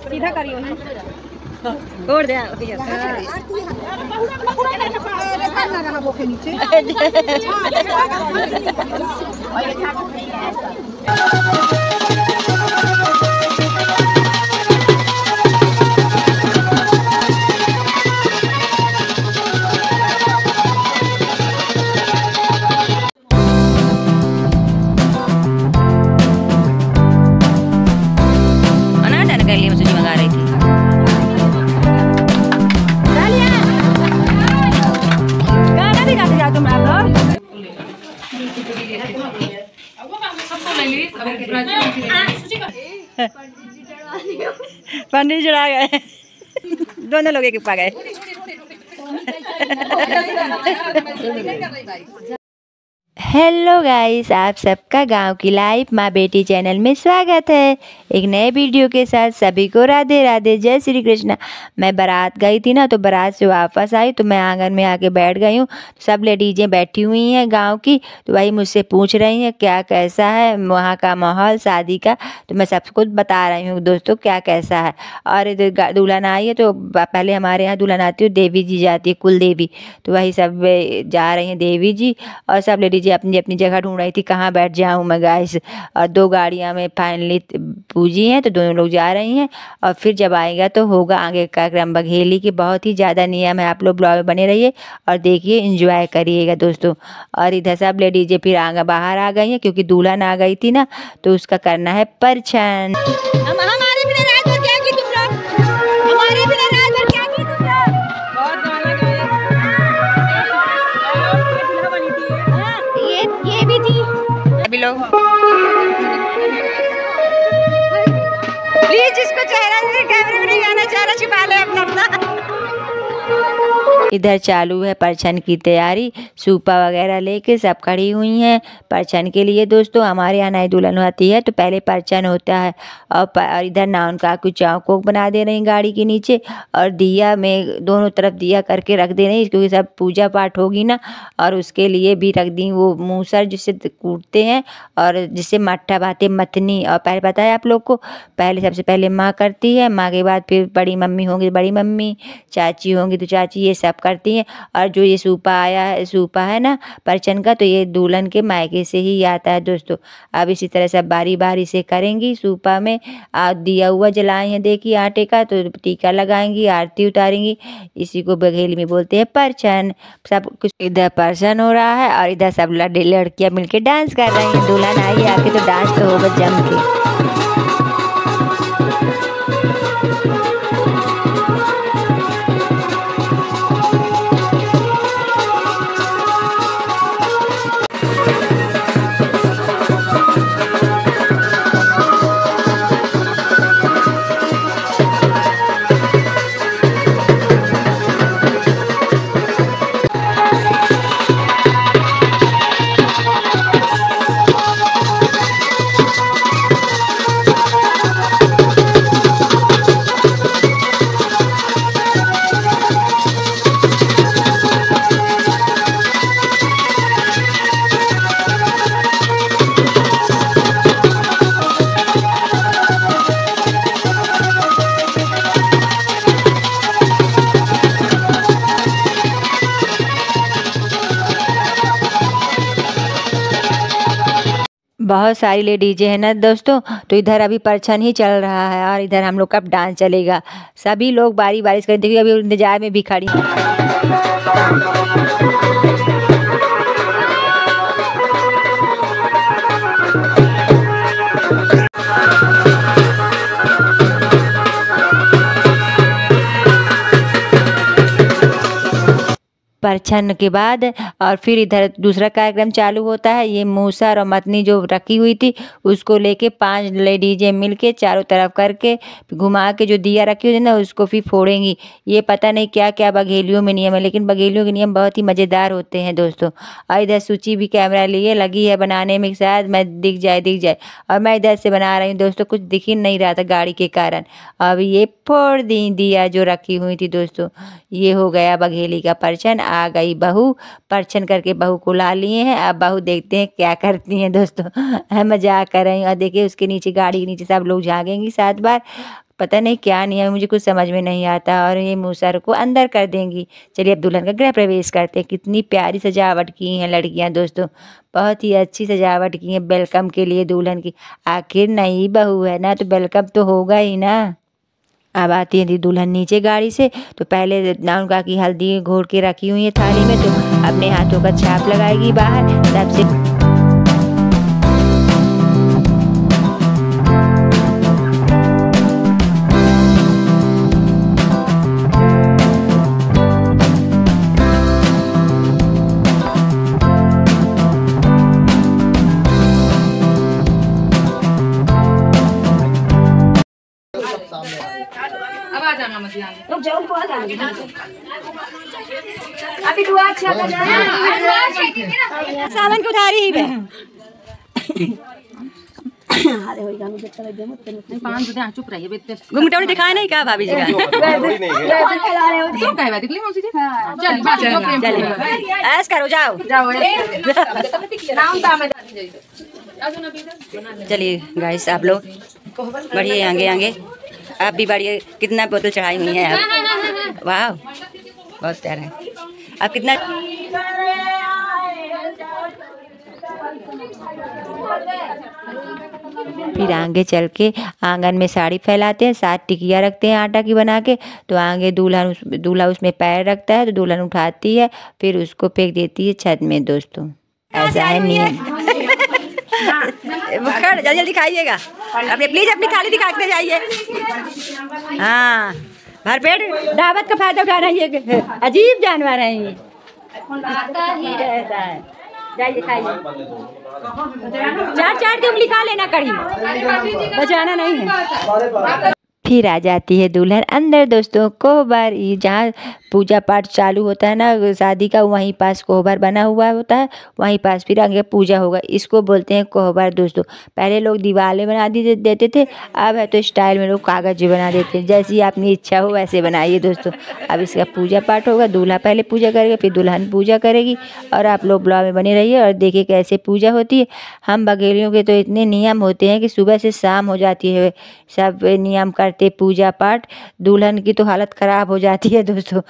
सीधा करियो छोड़ दे नीचे। पंडित चढ़ा गए, दोनों लोग एक पा गए। हेलो गाइस, आप सबका गांव की लाइफ माँ बेटी चैनल में स्वागत है। एक नए वीडियो के साथ सभी को राधे राधे, जय श्री कृष्णा। मैं बारात गई थी ना, तो बारात से वापस आई तो मैं आंगन में आके बैठ गई हूँ। सब लेडीजें बैठी हुई हैं गांव की, तो वही मुझसे पूछ रही हैं क्या कैसा है वहाँ का माहौल शादी का। तो मैं सब कुछ बता रही हूँ दोस्तों क्या कैसा है। और इधर दुल्हन आई है, तो पहले हमारे यहाँ दुल्हन आती है देवी जी जाती है, कुल देवी, तो वही सब जा रही हैं देवी जी। और सब लेडीजें अपनी अपनी जगह ढूंढ रही थी कहाँ बैठ जाऊँ मैं गाइस। और 2 गाड़ियाँ में फाइनली पूजी हैं, तो दोनों लोग जा रही हैं। और फिर जब आएगा तो होगा आगे का कार्यक्रम। बघेली की बहुत ही ज़्यादा नियम है, आप लोग ब्लॉग में बने रहिए और देखिए, एंजॉय करिएगा दोस्तों। और इधर सब लेडीजें फिर आगे बाहर आ गई हैं, क्योंकि दुल्हन आ गई थी ना, तो उसका करना है परछन। हमारे बिना रात भर क्या की तुम लोग, हमारे बिना रात भर क्या की तुम लोग। ये भी थी अभी लोग। प्लीज जिसको चेहरा कैमरे में नहीं आना, चेहरा छिपा ले अपना अपना। इधर चालू है परछन की तैयारी, सूपा वगैरह लेके सब खड़ी हुई हैं परछन के लिए दोस्तों। हमारे यहाँ नई दुल्हन होती है तो पहले परछन होता है। और इधर नाउन का कुछ चौकोक बना दे रही गाड़ी के नीचे, और दिया में दोनों तरफ दिया करके रख दे रही, क्योंकि सब पूजा पाठ होगी ना। और उसके लिए भी रख दी वो मूसर जिससे कूटते हैं, और जिससे मट्ठा भाते मथनी। और पहले पता है आप लोग को, पहले सबसे पहले माँ करती है, माँ के बाद फिर बड़ी मम्मी होंगी बड़ी मम्मी, चाची होंगी तो चाची, ये सब करती हैं। और जो ये सूपा है ना परछन का, तो ये दुल्हन के मायके से ही आता है दोस्तों। अब इसी तरह सब बारी बारी से करेंगी। सूपा में दिया हुआ जलाए हैं देखिए आटे का, तो टीका लगाएंगी, आरती उतारेंगी। इसी को बघेली में बोलते हैं परछन। सब कुछ इधर परछन हो रहा है, और इधर सब लड़कियां मिलके डांस कर रही हैं। दुल्हन आई आके तो डांस तो होगा जम के। बहुत सारी लेडीजें हैं ना दोस्तों, तो इधर अभी परछन ही चल रहा है, और इधर हम लोग का डांस चलेगा। सभी लोग बारी बारी से देखिए, अभी इंतजार में भी खड़ी परछन के बाद। और फिर इधर दूसरा कार्यक्रम चालू होता है। ये मूसर और मथनी जो रखी हुई थी उसको लेके 5 लेडीजें मिलके चारों तरफ करके घुमा के जो दिया रखी हुई थी ना उसको फिर फोड़ेंगी। ये पता नहीं क्या क्या बघेलियों में नियम है, लेकिन बघेलियों के नियम बहुत ही मज़ेदार होते हैं दोस्तों। और इधर सूची भी कैमरा लिए लगी है बनाने में, शायद मैं दिख जाए। और मैं इधर से बना रही हूँ दोस्तों, कुछ दिख ही नहीं रहा था गाड़ी के कारण। अब ये फोड़ दी दिया जो रखी हुई थी दोस्तों। ये हो गया बघेली का परछन। आ गई बहू, परछन करके बहू को ला लिए हैं। अब बहू देखते हैं क्या करती हैं दोस्तों। मजाक कर रही हूँ। और देखिए उसके नीचे, गाड़ी के नीचे सब लोग झाँकेंगी 7 बार। पता नहीं क्या नियम, मुझे कुछ समझ में नहीं आता। और ये मूसर को अंदर कर देंगी। चलिए अब दुल्हन का गृह प्रवेश करते हैं। कितनी प्यारी सजावट की हैं लड़कियां दोस्तों, बहुत ही अच्छी सजावट की है वेलकम के लिए दुल्हन की। आखिर नई बहू है ना, तो वेलकम तो होगा ही ना। अब आती है दुल्हन नीचे गाड़ी से, तो पहले नाउनका की हल्दी घोर के रखी हुई है थाली में, तो अपने हाथों का छाप लगाएगी बाहर सबसे। अभी दुआ अच्छा कर सावन को उधारी ही चुप रहिए। घुंघटा दिखाया नहीं क्या भाभी जी का? ऐस करो, जाओ चलिए गाइस, आप लोग बढ़िए आगे आगे, आप भी बढ़िए। कितना बोतल चढ़ाई हुई है आप, वाह बहुत प्यारा है। आप कितना फिर आगे चल के आंगन में साड़ी फैलाते हैं, 7 टिकिया रखते हैं आटा की बना के। तो आगे दूल्हा उसमें पैर रखता है, तो दुल्हन उठाती है, फिर उसको फेंक देती है छत में दोस्तों। ऐसा है नियम। जल्दी जल्दी खाइएगा, अपने प्लीज अपनी थाली दिखा के जाइए। हाँ, भरपेट दावत का फायदा उठा रही है। अजीब जानवर है ये। जाइए खाइए, 4 की उंगली खा लेना, कड़ी बचाना नहीं है। फिर आ जाती है दुल्हन अंदर दोस्तों। कोहबर, जहाँ पूजा पाठ चालू होता है ना शादी का, वहीं पास कोहबर बना हुआ होता है, वहीं पास फिर आगे पूजा होगा। इसको बोलते हैं कोहबर दोस्तों। पहले लोग दीवारें बना देते थे, अब है तो स्टाइल में लोग कागज बना देते हैं। जैसी आपकी इच्छा हो वैसे बनाइए दोस्तों। अब इसका पूजा पाठ होगा, दूल्हा पहले पूजा करेगा, फिर दुल्हन पूजा करेगी। और आप लोग ब्लॉग में बने रहिए और देखिए कैसे पूजा होती है। हम बघेलियों के तो इतने नियम होते हैं कि सुबह से शाम हो जाती है, सब नियम करते पूजा पाठ। दुल्हन की तो हालत खराब हो जाती है दोस्तों।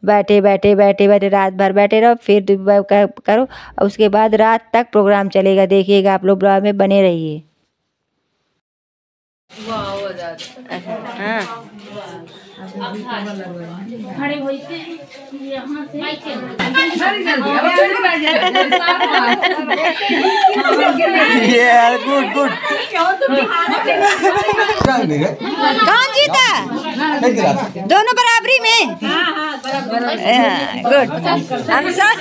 बैठे बैठे रात भर बैठे रहो, फिर करो, और उसके बाद रात तक प्रोग्राम चलेगा। देखिएगा आप लोग ब्लॉग में बने रहिए। हाँ गुड। कौन जीता? दोनों बराबरी में। गुड। हम सब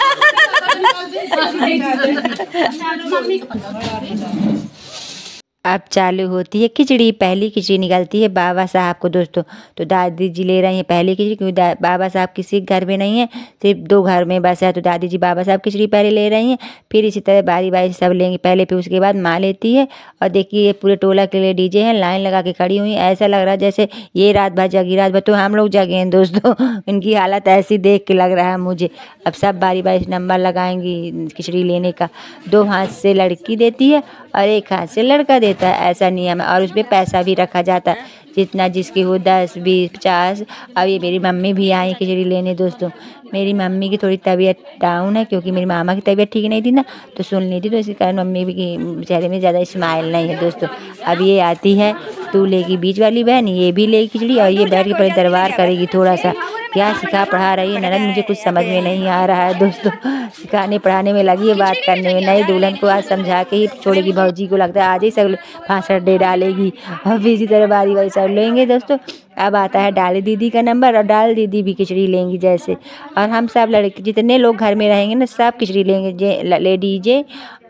अब चालू होती है खिचड़ी। पहली खिचड़ी निकलती है बाबा साहब को दोस्तों। तो दादी जी ले रही हैं पहली खिचड़ी, क्योंकि बाबा साहब किसी घर में नहीं है, सिर्फ 2 घर में बस है। तो दादी जी बाबा साहब खिचड़ी पहले ले रही हैं, फिर इसी तरह बारी बारी सब लेंगे पहले, फिर उसके बाद माँ लेती है। और देखिए ये पूरे टोला के लिए डीजे हैं, लाइन लगा के खड़ी हुई। ऐसा लग रहा है जैसे ये रात भर जगी, रात भर तो हम लोग जगे हैं दोस्तों। इनकी हालत ऐसी देख के लग रहा है मुझे। अब सब बारी बारी नंबर लगाएंगी खिचड़ी लेने का। 2 हाथ से लड़की देती है और 1 हाथ से लड़का देता है, ऐसा नियम है। और उसमें पैसा भी रखा जाता है, जितना जिसकी हो, 10, 20, 50। अब ये मेरी मम्मी भी आई खिचड़ी लेने दोस्तों। मेरी मम्मी की थोड़ी तबीयत डाउन है, क्योंकि मेरी मामा की तबीयत ठीक नहीं थी ना, तो सुन ली थी, तो इसी कारण मम्मी की चेहरे में ज़्यादा स्माइल नहीं है दोस्तों। अब ये आती है दूल्हे की बीच वाली बहन, ये भी लेगी खिचड़ी, और ये बैठ के पहले दरबार करेगी थोड़ा सा। क्या सिखा पढ़ा रही है ननद, मुझे कुछ समझ में नहीं आ रहा है दोस्तों। सिखाने पढ़ाने में लगी है, बात करने में नहीं। दुल्हन को आज समझा के ही छोड़ेगी। भौजी को लगता है आज ही सब फांसड़ दे डालेगी। और फिर इसी तरह बारी बारी सब लेंगे दोस्तों। अब आता है डाली दीदी का नंबर, और डाल दीदी भी खिचड़ी लेंगी जैसे। और हम सब लड़के जितने लोग घर में रहेंगे ना, सब खिचड़ी लेंगे, लेडीजे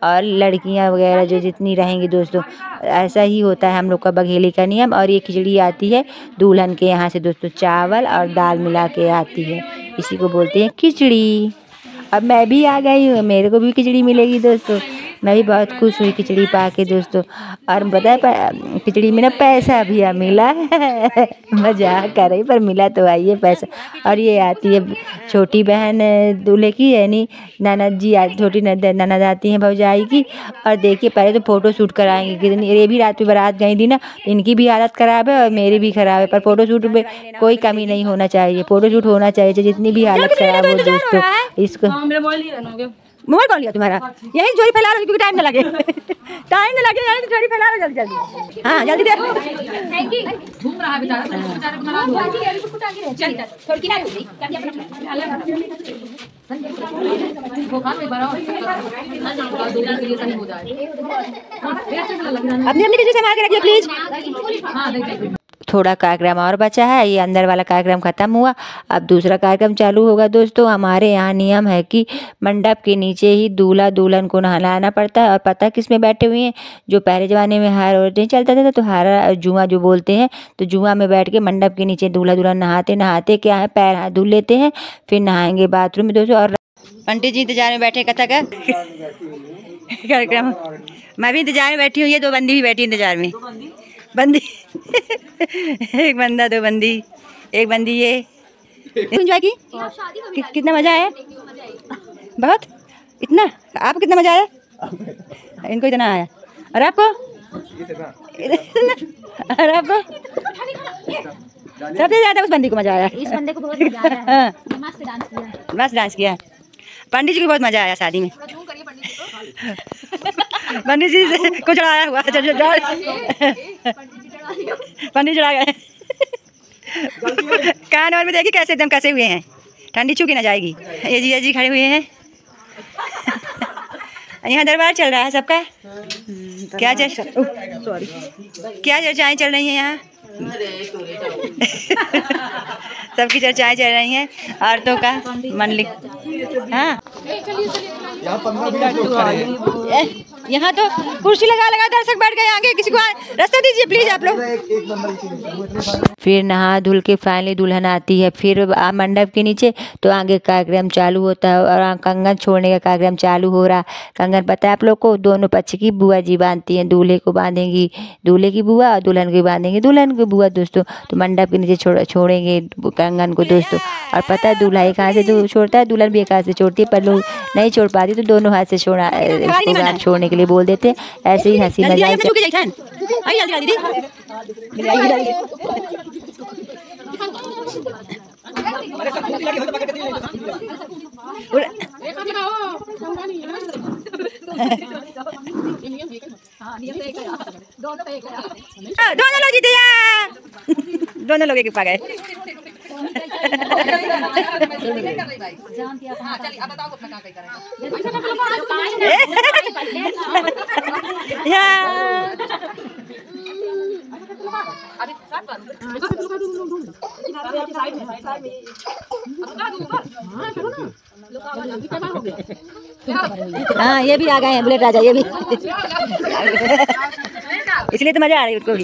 और लड़कियां वगैरह जो जितनी रहेंगी दोस्तों। ऐसा ही होता है हम लोग का बघेली का नियम। और ये खिचड़ी आती है दुल्हन के यहाँ से दोस्तों, चावल और दाल मिला के आती है, इसी को बोलते हैं खिचड़ी। अब मैं भी आ गई हूँ, मेरे को भी खिचड़ी मिलेगी दोस्तों। मैं भी बहुत खुश हुई खिचड़ी पा के दोस्तों। और पता है खिचड़ी में ना पैसा भी मिला है मजाक कर रही पर मिला तो आई है पैसा। और ये आती है छोटी बहन दूल्हे की यानी ननद जी छोटी ननद आती हैं भौजाई की। और देखिए पहले तो फ़ोटो शूट कराएंगे कितनी, ये भी रात में बारात गई थी ना, इनकी भी हालत ख़राब है और मेरी भी ख़राब है, पर फ़ोटो शूट में कोई कमी नहीं होना चाहिए, फ़ोटो शूट होना चाहिए जितनी भी हालत ख़राब हो दोस्तों। इसको मोबाइल कौन लिया तुम्हारा? यही चोरी फैला रहे क्योंकि टाइम ना लगे टाइम ना लगे यही तो चोरी फैला रहे जल्दी जल्दी। हाँ जल्दी दे। घूम रहा है बेचारा अपनी अपनी किसी संभाल के रखिए प्लीज। थोड़ा कार्यक्रम और बचा है, ये अंदर वाला कार्यक्रम ख़त्म हुआ, अब दूसरा कार्यक्रम चालू होगा दोस्तों। हमारे यहाँ नियम है कि मंडप के नीचे ही दूल्हा दुल्हन को नहलाना पड़ता है। और पता किस में बैठे हुए हैं? जो पहले ज़माने में हार और नहीं चलता था तो हारा जुआ जो बोलते हैं, तो जुआ में बैठ के मंडप के नीचे दूल्हा दुल्हन नहाते क्या है, पैर हाथ धुल लेते हैं, फिर नहाएंगे बाथरूम में दोस्तों। और पंडित जी इंतजार में बैठे कथा का कार्यक्रम, मैं भी इंतजार में बैठी हूँ, ये 2 बंदी भी बैठी इंतजार में। बंदी एक बंदा 2 बंदी, एक बंदी ये एंजॉय की। कितना मजा आया? बहुत इतना आपको कितना मजा आया? इनको इतना आया और आपको? और आपको? सबसे ज्यादा उस बंदी को मजा आया। इस बंदे को बहुत मजा आया। मस्त डांस किया। पंडित जी को बहुत मजा आया शादी में। पंडित जी को चढ़ाया हुआ पंडित चढ़ा गए कान और में देखिए कैसे एकदम कसे हुए हैं, ठंडी छू की ना जाएगी। ये जी खड़े हुए हैं। यहाँ दरबार चल रहा है सबका। क्या चर्चाएं चल रही हैं यहाँ? सबकी चर्चाएं चल रही हैं औरतों का मन लिख। हाँ यहाँ तो कुर्सी लगा दर्शक बैठ गए आगे, किसी को रास्ता दीजिए प्लीज आप लोग। फिर नहा धुल के फाइनली दुल्हन आती है फिर मंडप के नीचे, तो आगे कार्यक्रम चालू होता है और कंगन छोड़ने का कार्यक्रम चालू हो रहा। कंगन पता है आप लोग को, दोनों पक्ष की बुआ जी बांधती हैं, दूल्हे को बांधेंगी दूल्हे की बुआ और दुल्हन को बांधेंगी दुल्हन की बुआ दोस्तों। तो मंडप के नीचे छोड़ेंगे कंगन को दोस्तों। और पता है दूल्हा एक हाथ से छोड़ता है, दुल्हन भी एक हाथ से छोड़ती है, पर लोग नहीं छोड़ पाती तो दोनों हाथ से छोड़ने के लिए बोल देते हैं। ऐसे ही हंसी मजाक दोनों लोग जीते दोनों लोग एक पा गए। हाँ ये भी आ गए हैं बुलेट राजा, ये भी इसलिए तो मजा आ रही है उसको भी।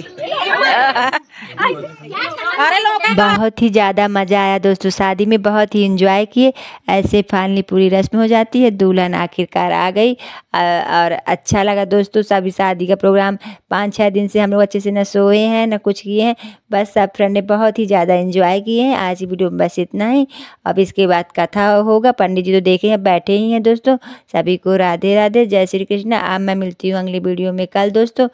अरे लोग बहुत ही ज़्यादा मज़ा आया दोस्तों, शादी में बहुत ही एंजॉय किए। ऐसे फाइनली पूरी रस्म हो जाती है, दुल्हन आखिरकार आ गई और अच्छा लगा दोस्तों। सभी शादी का प्रोग्राम 5-6 दिन से हम लोग अच्छे से न सोए हैं न कुछ किए हैं, बस सब फ्रेंड ने बहुत ही ज़्यादा एंजॉय किए हैं। आज की वीडियो में बस इतना ही, अब इसके बाद कथा होगा। पंडित जी तो देखे हैं बैठे ही हैं दोस्तों। सभी को राधे राधे, जय श्री कृष्ण। अब मैं मिलती हूँ अगली वीडियो में कल दोस्तों।